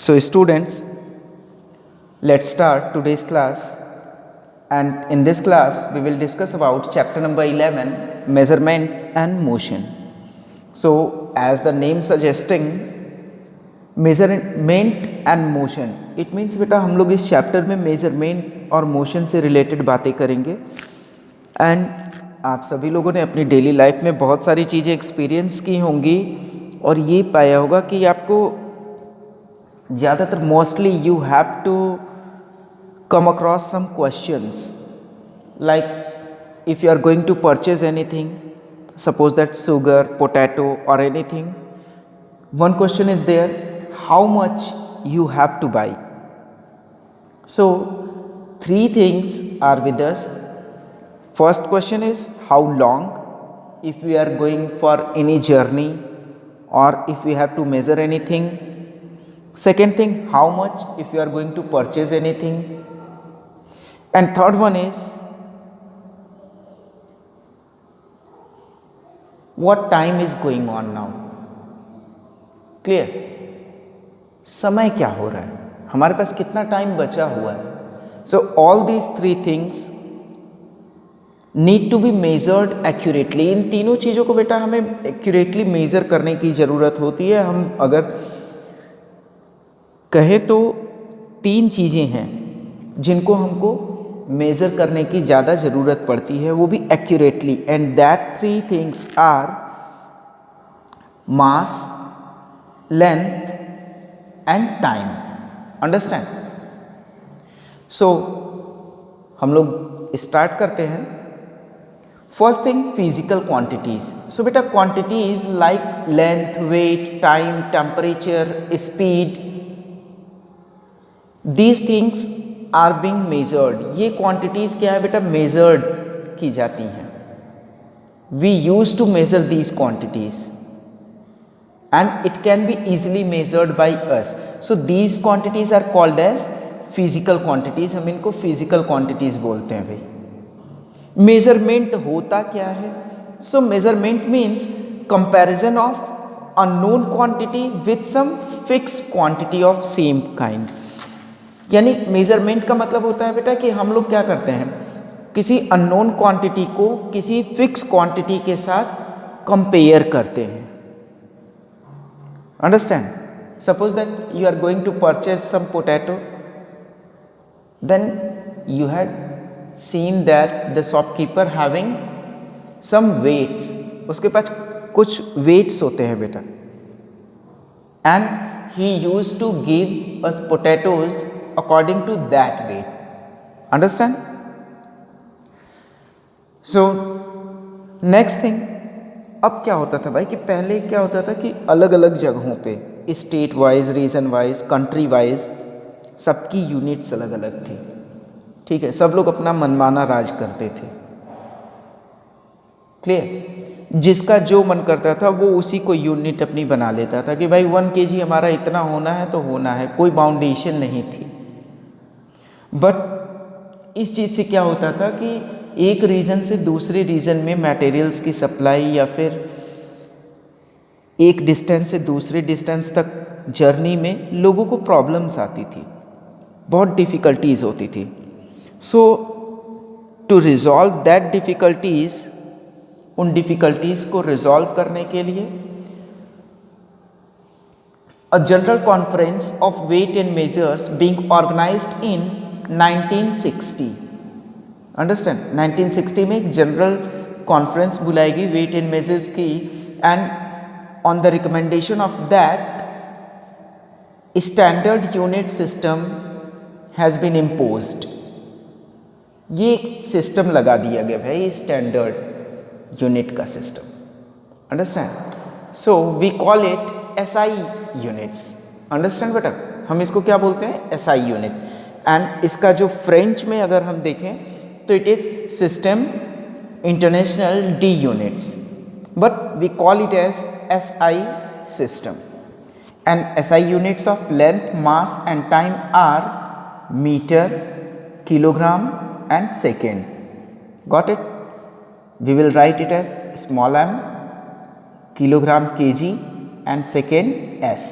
So students, let's start today's class, and in this class we will discuss about chapter number 11, measurement and motion. So as the name suggesting, measurement and motion, it means बेटा हम लोग इस chapter में measurement और motion से related बातें करेंगे। And आप सभी लोगों ने अपनी डेली लाइफ में बहुत सारी चीज़ें एक्सपीरियंस की होंगी और ये पाया होगा कि आपको ज़्यादातर mostly you have to come across some questions like if you are going to purchase anything, suppose that sugar, potato or anything, one question is there, how much you have to buy. So three things are with us. First question is how long, if we are going for any journey or if we have to measure anything. Second thing, how much if you are going to purchase anything. And third one is what time is going on now. Clear? समय क्या हो रहा है, हमारे पास कितना time बचा हुआ है. So all these three things need to be measured accurately. इन तीनों चीज़ों को बेटा हमें accurately measure करने की ज़रूरत होती है. हम अगर कहें तो तीन चीज़ें हैं जिनको हमको मेज़र करने की ज़्यादा ज़रूरत पड़ती है, वो भी accurately. And that three things are mass, length and time. Understand? So हम लोग स्टार्ट करते हैं. First thing, physical quantities. So बेटा quantities like length, weight, time, temperature, speed, these things are being measured. ये क्वांटिटीज क्या है बेटा, measured की जाती हैं. We use to measure these quantities and it can be easily measured by us. So these quantities are called as physical quantities. हम इनको physical quantities बोलते हैं भाई. मेजरमेंट होता क्या है? So measurement means comparison of unknown quantity with some fixed quantity of same kind. यानी measurement का मतलब होता है बेटा कि हम लोग क्या करते हैं, किसी अननोन क्वांटिटी को किसी फिक्स क्वांटिटी के साथ कंपेयर करते हैं. Understand? Suppose that you are going to purchase some potato, then you had seen that the shopkeeper having some weights. उसके पास कुछ वेट्स होते हैं बेटा, and he used to give us potatoes according to that weight. Understand? So next thing, अब क्या होता था भाई कि पहले क्या होता था कि अलग अलग जगहों पे state wise, region wise, country wise सबकी यूनिट्स अलग अलग थी. ठीक है, सब लोग अपना मनमाना राज करते थे. क्लियर? जिसका जो मन करता था वो उसी को यूनिट अपनी बना लेता था कि भाई 1 kg हमारा इतना होना है तो होना है, कोई बाउंडेशन नहीं थी. बट इस चीज़ से क्या होता था कि एक रीजन से दूसरे रीजन में मटेरियल्स की सप्लाई या फिर एक डिस्टेंस से दूसरे डिस्टेंस तक जर्नी में लोगों को प्रॉब्लम्स आती थी, बहुत डिफ़िकल्टीज़ होती थी. सो टू रिजॉल्व दैट डिफ़िकल्टीज़, उन डिफ़िकल्टीज़ को रिजॉल्व करने के लिए a general conference of weight and measures being organized in 1960. Understand? 1960 में एक जनरल कॉन्फ्रेंस बुलाई गई वेट एंड मेजर्स की, and on the recommendation of that standard unit system has been imposed. ये सिस्टम लगा दिया गया भाई, स्टैंडर्ड यूनिट का system. Understand? So we call it SI units. Understand बेटा? हम इसको क्या बोलते हैं? SI unit. एंड इसका जो फ्रेंच में अगर हम देखें तो it is system international de units, but we call it as SI system. And SI units of length, mass and time are metre, kilogram and second. Got it? We will write it as small m, kilogram, kg and second S.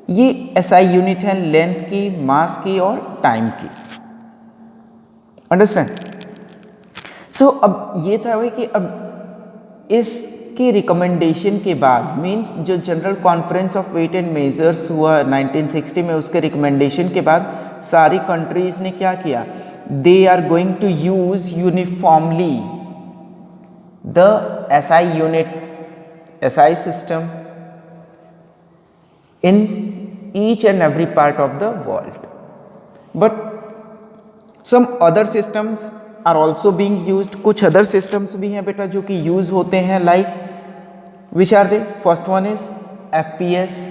ये SI unit है length की, mass की और time की। Understand? सो अब ये था कि अब इसके रिकमेंडेशन के बाद मींस जो general conference of weight and measures हुआ 1960 में, उसके रिकमेंडेशन के बाद सारी कंट्रीज ने क्या किया, they are going to use uniformly the SI unit, SI system in each and every part of the world. But some other systems are also being used. कुछ other systems भी हैं बेटा जो कि use होते हैं, like which are they? First one is FPS.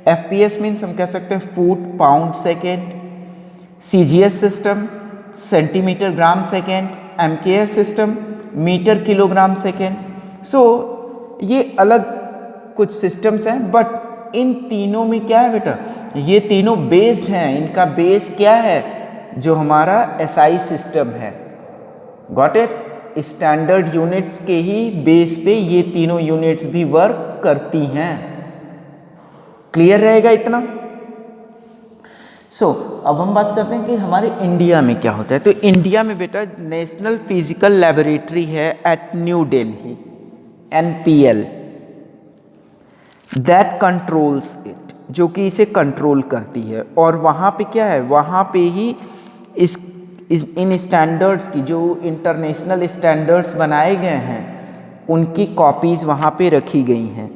FPS means हम कह सकते हैं foot pound second, CGS system centimetre gram second, MKS system metre kilogram second. So ये अलग कुछ सिस्टम्स हैं, बट इन तीनों में क्या है बेटा, ये तीनों बेस्ड हैं, इनका बेस क्या है, जो हमारा SI सिस्टम है। Got it? स्टैंडर्ड यूनिट्स के ही बेस पे ये तीनों यूनिट्स भी वर्क करती हैं। क्लियर रहेगा इतना? सो अब हम बात करते हैं कि हमारे इंडिया में क्या होता है। तो इंडिया में बेटा नेशनल फिजिकल लैबोरेटरी है at New Delhi, NPL, that controls it, जो कि इसे कंट्रोल करती है। और वहाँ पे क्या है, वहाँ पे ही इन स्टैंडर्ड्स की, जो इंटरनेशनल स्टैंडर्ड्स बनाए गए हैं, उनकी कॉपीज़ वहाँ पे रखी गई हैं।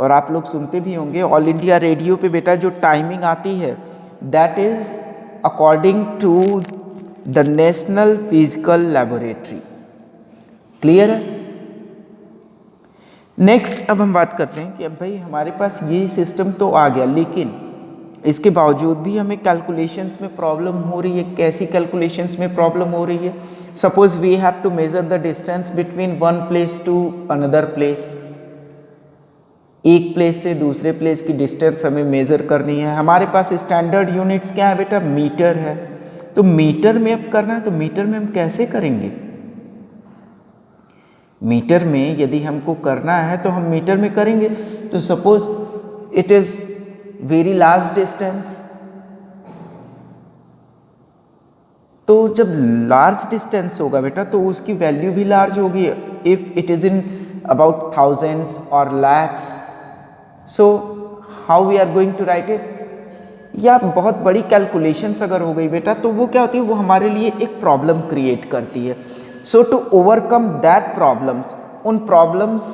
और आप लोग सुनते भी होंगे ऑल इंडिया रेडियो पे बेटा जो टाइमिंग आती है, that is according to the national physical laboratory. Clear है? नेक्स्ट अब हम बात करते हैं कि अब भाई हमारे पास ये सिस्टम तो आ गया, लेकिन इसके बावजूद भी हमें कैलकुलेशंस में प्रॉब्लम हो रही है। कैसी कैलकुलेशंस में प्रॉब्लम हो रही है? Suppose we have to measure the distance between one place to another place. एक प्लेस से दूसरे प्लेस की डिस्टेंस हमें मेजर करनी है। हमारे पास स्टैंडर्ड यूनिट्स क्या है बेटा, मीटर है। तो मीटर में अब करना है, तो मीटर में हम कैसे करेंगे? मीटर में यदि हमको करना है तो हम मीटर में करेंगे। तो suppose it is very large distance, तो जब लार्ज डिस्टेंस होगा बेटा तो उसकी वैल्यू भी लार्ज होगी। If it is in about thousands और lakhs, so how we are going to write it? या बहुत बड़ी कैलकुलेशंस अगर हो गई बेटा तो वो क्या होती है, वो हमारे लिए एक प्रॉब्लम क्रिएट करती है। सो टू ओवरकम दैट प्रॉब्लम्स, उन प्रॉब्लम्स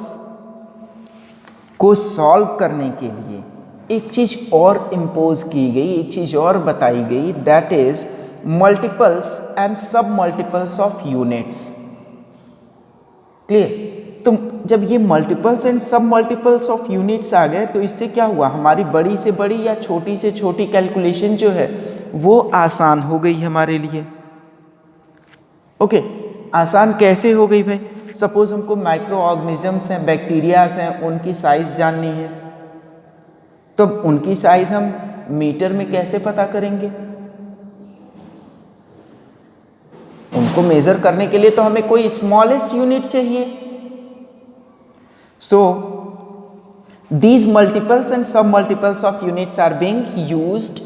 को सॉल्व करने के लिए एक चीज़ और इम्पोज की गई, एक चीज़ और बताई गई, दैट इज मल्टीपल्स एंड सब मल्टीपल्स ऑफ यूनिट्स। क्लियर? तो जब ये मल्टीपल्स एंड सब मल्टीपल्स ऑफ यूनिट्स आ गए तो इससे क्या हुआ, हमारी बड़ी से बड़ी या छोटी से छोटी कैलकुलेशन जो है वो आसान हो गई हमारे लिए। ओके, आसान कैसे हो गई भाई? सपोज हमको माइक्रो ऑर्गेनिजम्स हैं, बैक्टीरियाज हैं, उनकी साइज जाननी है, तो उनकी साइज हम मीटर में कैसे पता करेंगे? उनको मेजर करने के लिए तो हमें कोई स्मॉलेस्ट यूनिट चाहिए। सो these multiples and sub multiples of units are being used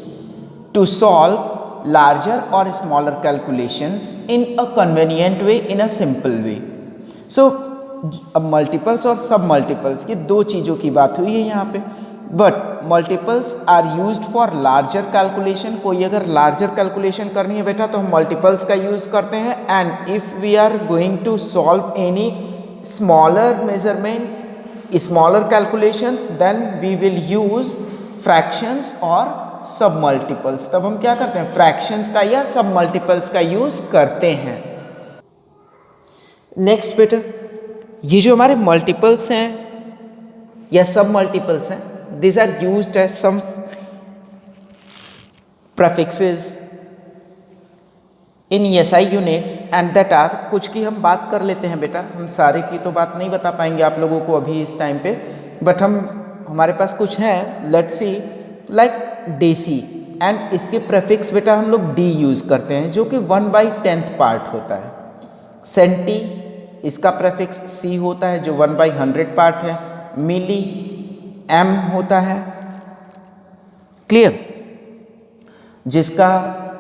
to solve larger or smaller calculations in a convenient way, in a simple way. So अब multiples और sub multiples ये दो चीज़ों की बात हुई है यहाँ पे, but multiples are used for larger calculation। कोई अगर larger calculation करनी है बेटा तो हम multiples का use करते हैं, and if we are going to solve any smaller measurements, smaller calculations, then we will use fractions or सब मल्टीपल्स। तब हम क्या करते हैं, फ्रैक्शंस का या सब मल्टीपल्स का यूज करते हैं। नेक्स्ट बेटा, ये जो हमारे मल्टीपल्स हैं या सब मल्टीपल्स हैं, this are used as some prefixes in SI units and that are, कुछ की हम बात कर लेते हैं बेटा, हम सारे की तो बात नहीं बता पाएंगे आप लोगों को अभी इस टाइम पे, बट हमारे पास कुछ हैं। Let's see, like deci, and इसके प्रीफिक्स बेटा हम लोग D यूज़ करते हैं, जो कि 1/10 पार्ट होता है। सेंटी, इसका प्रीफिक्स C होता है जो 1/100 पार्ट है। मिली, M होता है, क्लियर, जिसका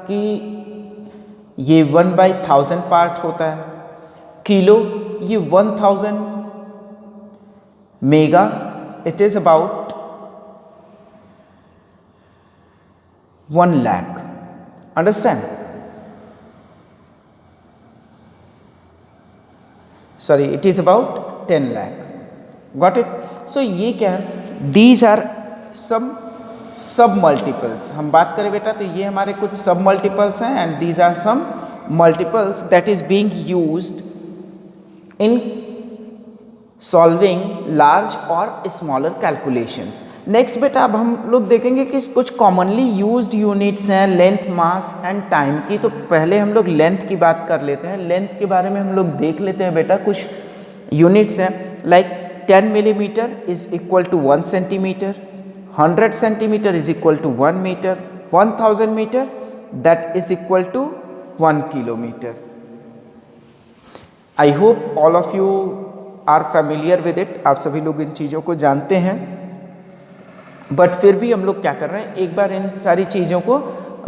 कि ये 1/1000 पार्ट होता है। किलो ये 1000, mega it is about 1 lakh. Understand? Sorry, it is about 10 lakh. Got it? So ये क्या है, दीज आर सम सब मल्टीपल्स। हम बात करें बेटा तो ये हमारे कुछ सब मल्टीपल्स हैं, and these are some multiples that is being used in solving large और स्मॉलर कैलकुलेशंस। नेक्स्ट बेटा अब हम लोग देखेंगे कि कुछ कॉमनली यूज्ड यूनिट्स हैं लेंथ, मास एंड टाइम की। तो पहले हम लोग लेंथ की बात कर लेते हैं। लेंथ के बारे में हम लोग देख लेते हैं बेटा। कुछ यूनिट्स हैं like 10 millimetre is equal to 1 centimetre, 100 centimetre is equal to 1 metre, 1000 metre that is equal to 1 kilometre. I hope all of you are familiar with it. आप सभी लोग इन चीज़ों को जानते हैं, बट फिर भी हम लोग क्या कर रहे हैं, एक बार इन सारी चीज़ों को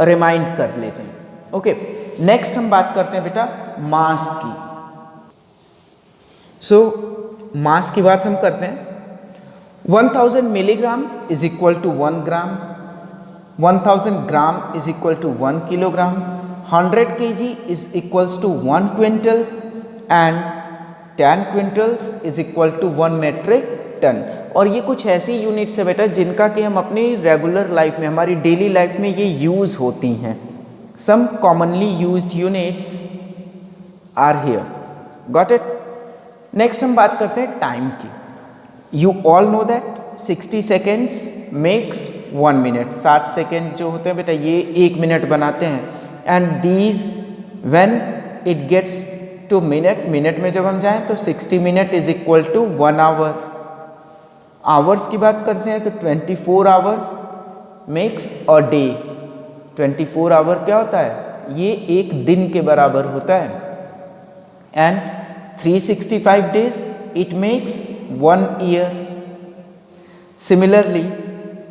रिमाइंड कर लेते हैं। ओके, नेक्स्ट हम बात करते हैं बेटा मास की। सो मास की बात हम करते हैं। 1000 milligram is equal to 1 gram, 1000 gram is equal to 1 kilogram, 100 kg is equals to 1 quintal and 10 quintals is equal to 1 metric ton. और ये कुछ ऐसी यूनिट्स है बेटा जिनका कि हम अपनी रेगुलर लाइफ में, हमारी डेली लाइफ में ये यूज़ होती हैं। Some commonly used units are here. Got it? Next हम बात करते हैं टाइम की। You all know that 60 seconds makes 1 minute. 60 second जो होते हैं बेटा ये 1 मिनट बनाते हैं। And these when it gets to minute, minute में जब हम जाएं तो 60 minute is equal to 1 hour. Hours की बात करते हैं तो 24 hours makes a day. 24 our क्या होता है, ये एक दिन के बराबर होता है। And 365 days it makes 1 year. Similarly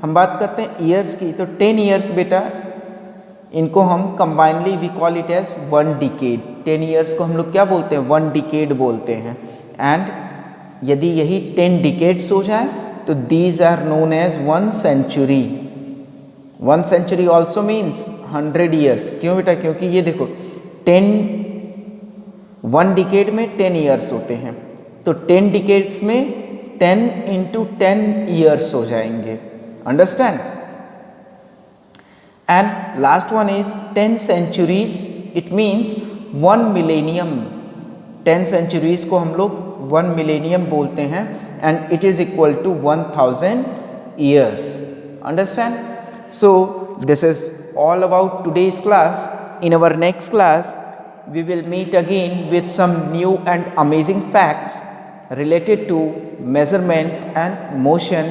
हम बात करते हैं ईयर्स की, तो 10 ईयर्स बेटा इनको हम combinedly we call it as 1 decade. 10 years को हम लोग क्या बोलते हैं, 1 डिकेड बोलते हैं। एंड यदि यही 10 डिकेड्स हो जाए तो these are known as 1 century. 1 century also means 100 years. क्यों बेटा, क्योंकि ये देखो 1 डिकेड में 10 ईयर्स होते हैं, तो 10 डिकेड्स में 10 इंटू 10 ईयर्स हो जाएंगे। Understand? And last one is 10 centuries, it means 1 millennium. 10 centuries को हम लोग 1 मिलेनियम बोलते हैं, and it is equal to 1000 years. Understand? So this is all about today's class. In our next class, we will meet again with some new and amazing facts related to measurement and motion